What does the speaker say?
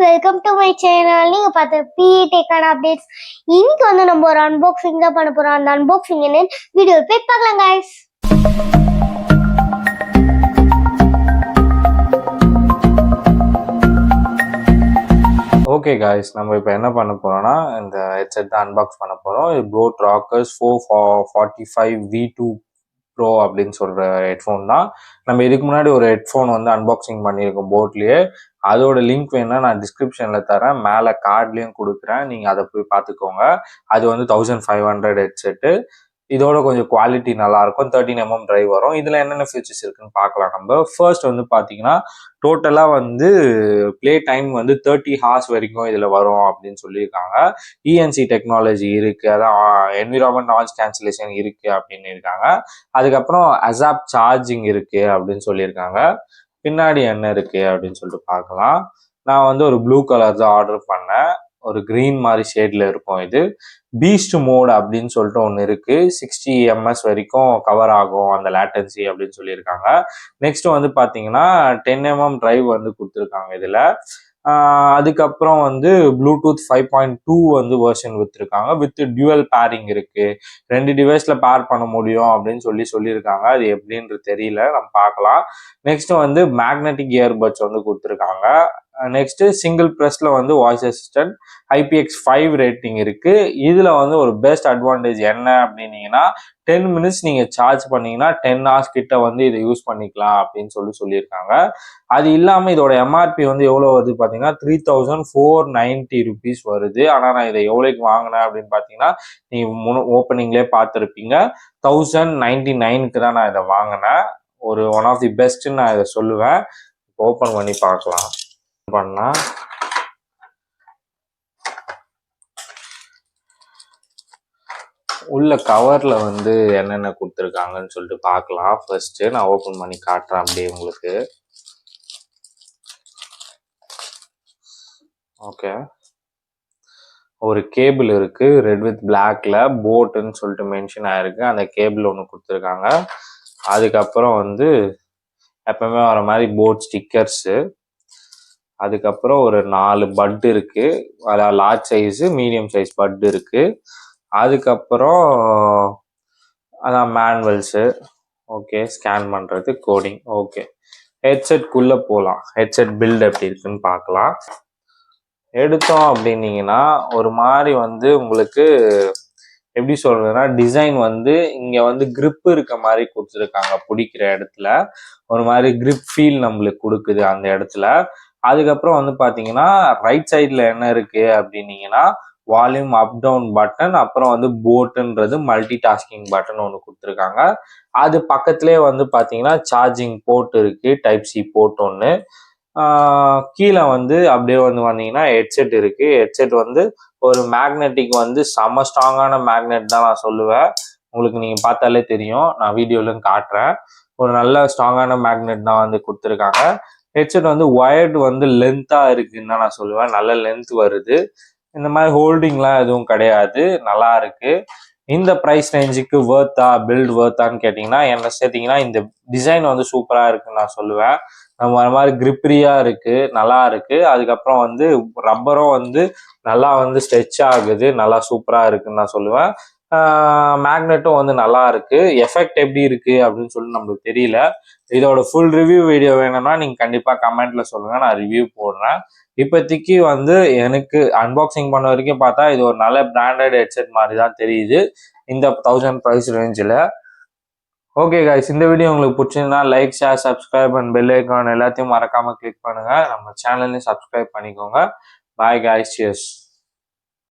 Welcome to my channel. நீங்க பார்த்த பிடெக்கான updates. இன்னைக்கு வந்து நம்ம ஒரு அன்பாக்சிங் தான் பண்ண போறோம். அந்த அன்பாக்சிங் என்ன வீடியோ போய் பார்க்கலாம் गाइस. ஓகே गाइस, நம்ம இப்போ என்ன பண்ண போறோம்னா இந்த ஹெட்செட் தான் அன்பாக்ஸ் பண்ண போறோம். இது போட் ராக்கர்ஸ் 445 V2 ப்ரோ அப்படின்னு சொல்ற ஹெட்ஃபோன் தான். நம்ம இதுக்கு முன்னாடி ஒரு ஹெட்ஃபோன் வந்து அன்பாக்சிங் பண்ணியிருக்கோம் போட்லயே. அதோட லிங்க் வேணா நான் டிஸ்கிரிப்ஷன்ல தரேன், மேலே கார்ட்லயும் கொடுக்குறேன், நீங்க அதை போய் பார்த்துக்கோங்க. அது வந்து 1500 ஹெட்செட்டு. இதோட கொஞ்சம் குவாலிட்டி நல்லா இருக்கும். 13mm டிரைவ் வரும். இதுல என்னென்ன ஃபீச்சர்ஸ் இருக்குன்னு பார்க்கலாம். நம்ம ஃபர்ஸ்ட் வந்து பாத்தீங்கன்னா டோட்டலா வந்து பிளே டைம் வந்து 30 ஹார்ஸ் வரைக்கும் இதுல வரும் அப்படின்னு சொல்லியிருக்காங்க. ENC டெக்னாலஜி இருக்கு, அதான் என்விரான்மெண்ட் நாய்ஸ் கேன்சலேஷன் இருக்கு அப்படின்னு இருக்காங்க. அதுக்கப்புறம் அசாப் சார்ஜிங் இருக்கு அப்படின்னு சொல்லியிருக்காங்க. பின்னாடி என்ன இருக்கு அப்படின்னு சொல்லிட்டு பார்க்கலாம். நான் வந்து ஒரு ப்ளூ கலர் தான் ஆர்டர் பண்ணேன். ஒரு கிரீன் மாதிரி ஷேட்ல இருக்கும். இது பீஸ்ட் மோட் அப்படின்னு சொல்லிட்டு ஒன்று இருக்கு. 60 ms வரைக்கும் கவர் ஆகும் அந்த லேட்டன்சி அப்படின்னு சொல்லியிருக்காங்க. நெக்ஸ்ட் வந்து பார்த்தீங்கன்னா 10mm டிரைவ் வந்து கொடுத்துருக்காங்க இதுல. அதுக்கப்புறம் வந்து ப்ளூடூத் 5.2 வந்து வெர்ஷன் வித்துருக்காங்க. வித் டியூவல் பேரிங் இருக்கு. 2 டிவைஸ்ல பேர் பண்ண முடியும் அப்படின்னு சொல்லியிருக்காங்க. அது எப்படின்றது தெரியல, நம்ம பார்க்கலாம். நெக்ஸ்ட் வந்து மேக்னெட்டிக் இயர்பட்ஸ் வந்து கொடுத்துருக்காங்க. நெக்ஸ்ட் சிங்கிள் ப்ரெஸ்ல வந்து வாய்ஸ் அசிஸ்டன்ட் IPX5 ரேட்டிங் இருக்கு. இதுல வந்து ஒரு பெஸ்ட் அட்வான்டேஜ் என்ன அப்படின்னீங்கன்னா 10 மினிட்ஸ் நீங்க சார்ஜ் பண்ணீங்கன்னா 10 hours கிட்ட வந்து இதை யூஸ் பண்ணிக்கலாம் அப்படின்னு சொல்லியிருக்காங்க. அது இல்லாம இதோட MRP வந்து எவ்வளவு வருது பாத்தீங்கன்னா 3490 rupees வருது. ஆனா நான் இதை எவ்வளவுக்கு வாங்கினேன் அப்படின்னு பாத்தீங்கன்னா நீங்க ஓப்பனிங்லேயே பார்த்துருப்பீங்க, 1099க்கு தான் நான் இதை வாங்கினேன். ஒரு ஒன் ஆஃப் தி பெஸ்ட்ன்னு நான் இதை சொல்லுவேன். ஓப்பன் பண்ணி பார்க்கலாம். பண்ணா உள்ள கவர்ல வந்து என்னென்ன கொடுத்துருக்காங்கன்னு சொல்லிட்டு பார்க்கலாம். ஃபர்ஸ்ட் நான் ஓபன் பண்ணி காட்டுறேன் அப்படியே உங்களுக்கு. ஓகே, ஒரு கேபிள் இருக்கு, ரெட் வித் பிளாக்ல போட்னு சொல்லிட்டு மென்ஷன் ஆயிருக்கு. அந்த கேபிள் ஒன்று கொடுத்துருக்காங்க. அதுக்கப்புறம் வந்து எப்பவுமே வர மாதிரி போட் ஸ்டிக்கர்ஸு. அதுக்கப்புறம் ஒரு 4 பட் இருக்கு, அதாவது large size medium size pad இருக்கு. அதுக்கப்புறம் அதான் மேனுவல்ஸு. ஓகே, ஸ்கேன் பண்றது, கோடிங். ஓகே, ஹெட்செட்குள்ள போகலாம். ஹெட்செட் பில்ட் எப்படி இருக்குன்னு பார்க்கலாம். எடுத்தோம் அப்படின்னீங்கன்னா ஒரு மாதிரி வந்து உங்களுக்கு எப்படி சொல்றதுன்னா டிசைன் வந்து இங்க வந்து கிரிப் இருக்க மாதிரி கொடுத்துருக்காங்க. பிடிக்கிற இடத்துல ஒரு மாதிரி கிரிப் ஃபீல் நம்மளுக்கு கொடுக்குது அந்த இடத்துல. அதுக்கப்புறம் வந்து பாத்தீங்கன்னா ரைட் சைட்ல என்ன இருக்கு அப்படின்னீங்கன்னா வால்யூம் அப் டவுன் பட்டன், அப்புறம் வந்து போட்டுன்றது மல்டி டாஸ்கிங் பட்டன் ஒன்று கொடுத்துருக்காங்க. அது பக்கத்துலேயே வந்து பாத்தீங்கன்னா சார்ஜிங் போர்ட் இருக்கு, டைப் சி போர்ட் ஒன்று. கீழே வந்து அப்படியே வந்து வந்தீங்கன்னா ஹெட்செட் இருக்கு. ஹெட்செட் வந்து ஒரு மேக்னெட்டிக் வந்து செம்ம ஸ்ட்ராங்கான மேக்னெட் தான் நான் சொல்லுவேன். உங்களுக்கு நீங்க பார்த்தாலே தெரியும், நான் வீடியோலையும் காட்டுறேன். ஒரு நல்ல ஸ்ட்ராங்கான மேக்னெட் தான் வந்து கொடுத்துருக்காங்க. ஹெட்செட் வந்து ஒயர்டு வந்து லென்த்தா இருக்குன்னு தான் நான் சொல்லுவேன். நல்ல லென்த் வருது. இந்த மாதிரி ஹோல்டிங்லாம் எதுவும் கிடையாது, நல்லா இருக்கு. இந்த ப்ரைஸ் ரேஞ்சுக்கு வேர்த்தா, பில்ட் வேர்த்தான்னு கேட்டிங்கன்னா என்ன சேர்த்திங்கன்னா இந்த டிசைன் வந்து சூப்பராக இருக்குன்னு நான் சொல்லுவேன். நம்ம அது மாதிரி கிரிப்ரியா இருக்கு, நல்லா இருக்கு. அதுக்கப்புறம் வந்து ரப்பரும் வந்து நல்லா வந்து ஸ்ட்ரெச் ஆகுது, நல்லா சூப்பராக இருக்குன்னு நான் சொல்லுவேன். மேக்னெட்டும் வந்து நல்லா இருக்கு. எஃபெக்ட் எப்படி இருக்கு அப்படின்னு சொல்லி நம்மளுக்கு தெரியல. இதோட ஃபுல் ரிவ்யூ வீடியோ வேணும்னா நீங்க கண்டிப்பா கமெண்ட்ல சொல்லுங்க, நான் ரிவ்யூ போடுறேன். இப்போதைக்கு வந்து எனக்கு அன்பாக்சிங் பண்ண வரைக்கும் பார்த்தா இது ஒரு நல்ல பிராண்டட் ஹெட்செட் மாதிரி தான் தெரியுது இந்த 1000 ப்ரைஸ் ரேஞ்சில். ஓகே गाइस, இந்த வீடியோ உங்களுக்கு பிடிச்சிருந்தா like, share, subscribe and bell icon எல்லாத்தையும் மறக்காம கிளிக் பண்ணுங்க. நம்ம சேனலையும் சப்ஸ்கிரைப் பண்ணிக்கோங்க. பாய் गाइस, cheers.